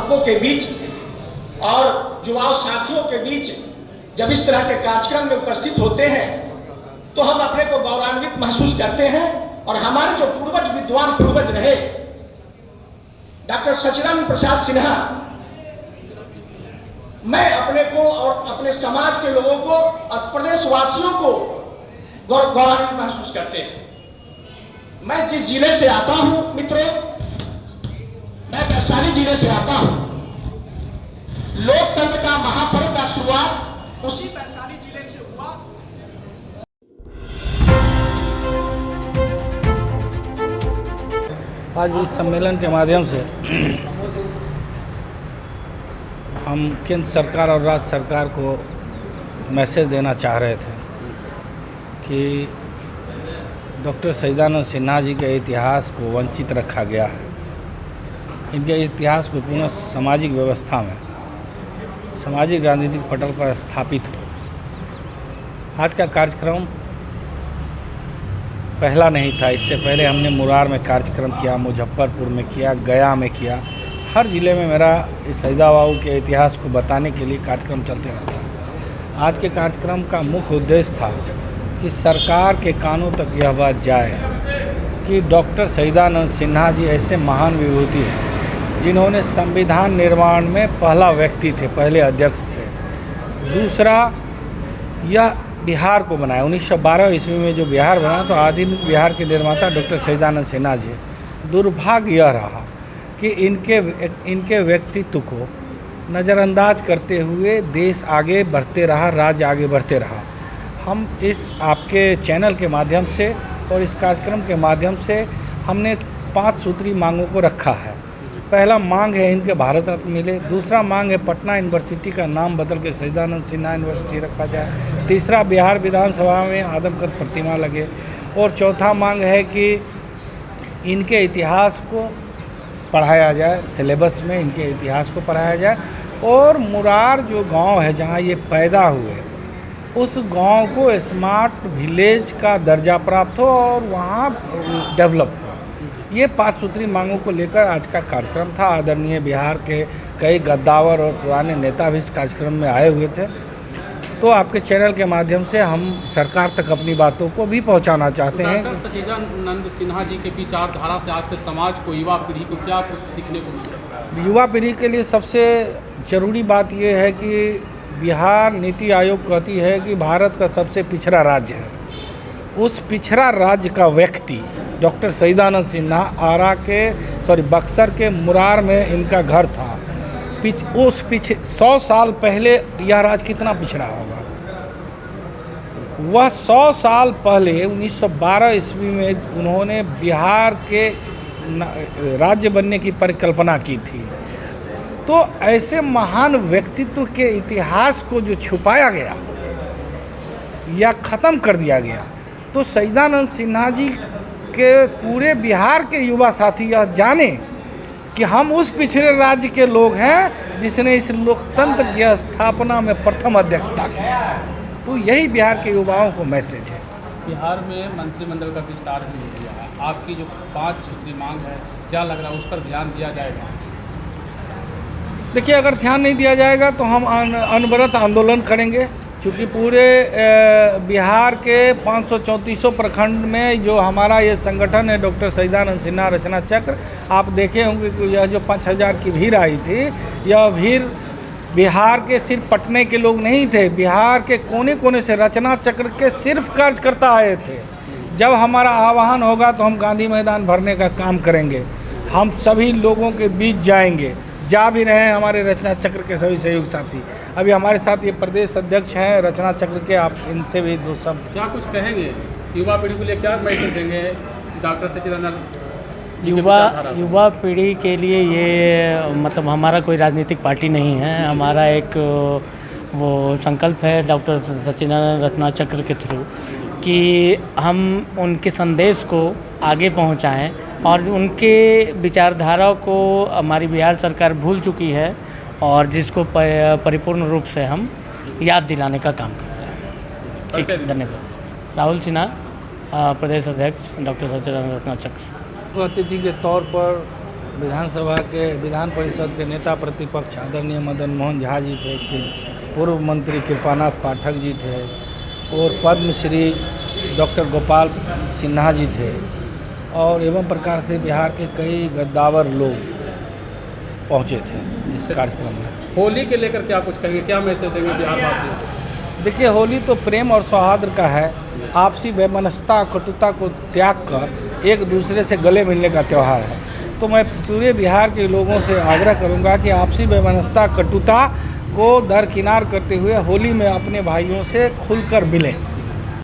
अभिभावकों के बीच और युवा साथियों के बीच जब इस तरह के कार्यक्रम में उपस्थित होते हैं तो हम अपने को गौरवान्वित महसूस करते हैं। और हमारे जो पूर्वज विद्वान पूर्वज रहे डॉक्टर सच्चिदानंद प्रसाद सिन्हा, मैं अपने को और अपने समाज के लोगों को और प्रदेशवासियों को गौरवान्वित महसूस करते हैं। मैं जिस जिले से आता हूं मित्रों, मैं वैशाली जिले से आता हूं। लोकतंत्र का महापर्व का शुरुआत उसी वैशाली जिले से हुआ। आज इस सम्मेलन के माध्यम से हम केंद्र सरकार और राज्य सरकार को मैसेज देना चाह रहे थे कि डॉक्टर सच्चिदानंद सिन्हा जी के इतिहास को वंचित रखा गया है। इनके इतिहास को पुनः सामाजिक व्यवस्था में, सामाजिक राजनीतिक पटल पर स्थापित हो। आज का कार्यक्रम पहला नहीं था। इससे पहले हमने मुरार में कार्यक्रम किया, मुजफ्फरपुर में किया, गया में किया। हर ज़िले में मेरा इस सैयदा बाबू के इतिहास को बताने के लिए कार्यक्रम चलते रहता है। आज के कार्यक्रम का मुख्य उद्देश्य था कि सरकार के कानों तक यह बात जाए कि डॉक्टर सच्चिदानंद सिन्हा जी ऐसे महान विभूति हैं जिन्होंने संविधान निर्माण में पहला व्यक्ति थे, पहले अध्यक्ष थे। दूसरा, यह बिहार को बनाया। 1912 ईस्वी में जो बिहार बना तो आधुनिक बिहार के निर्माता डॉक्टर सच्चिदानंद सिन्हा जी। दुर्भाग्य यह रहा कि इनके व्यक्तित्व को नज़रअंदाज करते हुए देश आगे बढ़ते रहा, राज्य आगे बढ़ते रहा। हम इस आपके चैनल के माध्यम से और इस कार्यक्रम के माध्यम से हमने 5 सूत्री मांगों को रखा है। पहला मांग है इनके भारत रत्न मिले। दूसरा मांग है पटना यूनिवर्सिटी का नाम बदल के सच्चिदानंद सिन्हा यूनिवर्सिटी रखा जाए। तीसरा, बिहार विधानसभा में आदमकद प्रतिमा लगे। और चौथा मांग है कि इनके इतिहास को पढ़ाया जाए, सिलेबस में इनके इतिहास को पढ़ाया जाए। और मुरार जो गांव है जहां ये पैदा हुए, उस गांव को स्मार्ट विलेज का दर्जा प्राप्त हो और वहां डेवलप हो। ये 5 सूत्री मांगों को लेकर आज का कार्यक्रम था। आदरणीय बिहार के कई गद्दावर और पुराने नेता भी इस कार्यक्रम में आए हुए थे। तो आपके चैनल के माध्यम से हम सरकार तक अपनी बातों को भी पहुंचाना चाहते हैं। डॉक्टर सच्चिदानंद सिन्हा जी के विचारधारा से आज के समाज को, युवा पीढ़ी को क्या कुछ सीखने को मिला? युवा पीढ़ी के लिए सबसे ज़रूरी बात यह है कि बिहार नीति आयोग कहती है कि भारत का सबसे पिछड़ा राज्य है। उस पिछड़ा राज्य का व्यक्ति डॉक्टर सच्चिदानंद सिन्हा बक्सर के मुरार में इनका घर था। उस 100 साल पहले यह राज्य कितना पिछड़ा होगा। वह 100 साल पहले 1912 ईस्वी में उन्होंने बिहार के राज्य बनने की परिकल्पना की थी। तो ऐसे महान व्यक्तित्व के इतिहास को जो छुपाया गया या ख़त्म कर दिया गया, तो सच्चिदानंद सिन्हा जी के पूरे बिहार के युवा साथी यह जाने कि हम उस पिछड़े राज्य के लोग हैं जिसने इस लोकतंत्र की स्थापना में प्रथम अध्यक्षता की। तो यही बिहार के युवाओं को मैसेज है। बिहार में मंत्रिमंडल का विस्तार भी हो गया है। आपकी जो 5 सूत्री मांग है, क्या लग रहा है उस पर ध्यान दिया जाएगा? देखिए, अगर ध्यान नहीं दिया जाएगा तो हम अनवरत आंदोलन करेंगे। चूँकि पूरे बिहार के 534 प्रखंड में जो हमारा ये संगठन है डॉक्टर सच्चिदानंद सिन्हा रचना चक्र, आप देखे होंगे कि यह जो 5000 की भीड़ आई थी, यह भीड़ बिहार के सिर्फ पटने के लोग नहीं थे, बिहार के कोने कोने से रचना चक्र के सिर्फ कार्यकर्ता आए थे। जब हमारा आह्वान होगा तो हम गांधी मैदान भरने का काम करेंगे। हम सभी लोगों के बीच जाएंगे, जा भी रहे हैं हमारे रचना चक्र के सभी सहयोग साथी। अभी हमारे साथ ये प्रदेश अध्यक्ष हैं रचना चक्र के, आप इनसे भी दो सब क्या कुछ कहेंगे? युवा पीढ़ी के लिए क्या मैसेज देंगे डॉक्टर सच्चिदानंद? युवा पीढ़ी के लिए ये मतलब हमारा कोई राजनीतिक पार्टी नहीं है। हमारा एक वो संकल्प है डॉक्टर सच्चिदानंद रचना चक्र के थ्रू कि हम उनके संदेश को आगे पहुंचाएं और उनके विचारधारा को हमारी बिहार सरकार भूल चुकी है और जिसको परिपूर्ण रूप से हम याद दिलाने का काम कर रहे हैं। ठीक है, धन्यवाद। राहुल सिन्हा, प्रदेश अध्यक्ष डॉक्टर सच्चिदानंद रत्ना चक्र। अतिथि के तौर पर विधानसभा के विधान परिषद के नेता प्रतिपक्ष आदरणीय मदन मोहन झा जी थे, पूर्व मंत्री कृपानाथ पाठक जी थे और पद्मश्री डॉक्टर गोपाल सिन्हा जी थे और एवं प्रकार से बिहार के कई गद्दावर लोग पहुंचे थे इस कार्यक्रम में। होली के लेकर क्या कुछ कहेंगे, क्या मैसेज देंगे बिहार वासियों को? देखिए, होली तो प्रेम और सौहार्द का है। आपसी वैमनस्यता कटुता को त्याग कर एक दूसरे से गले मिलने का त्यौहार है। तो मैं पूरे बिहार के लोगों से आग्रह करूंगा कि आपसी वैमनस्यता कटुता को दरकिनार करते हुए होली में अपने भाइयों से खुलकर मिलें।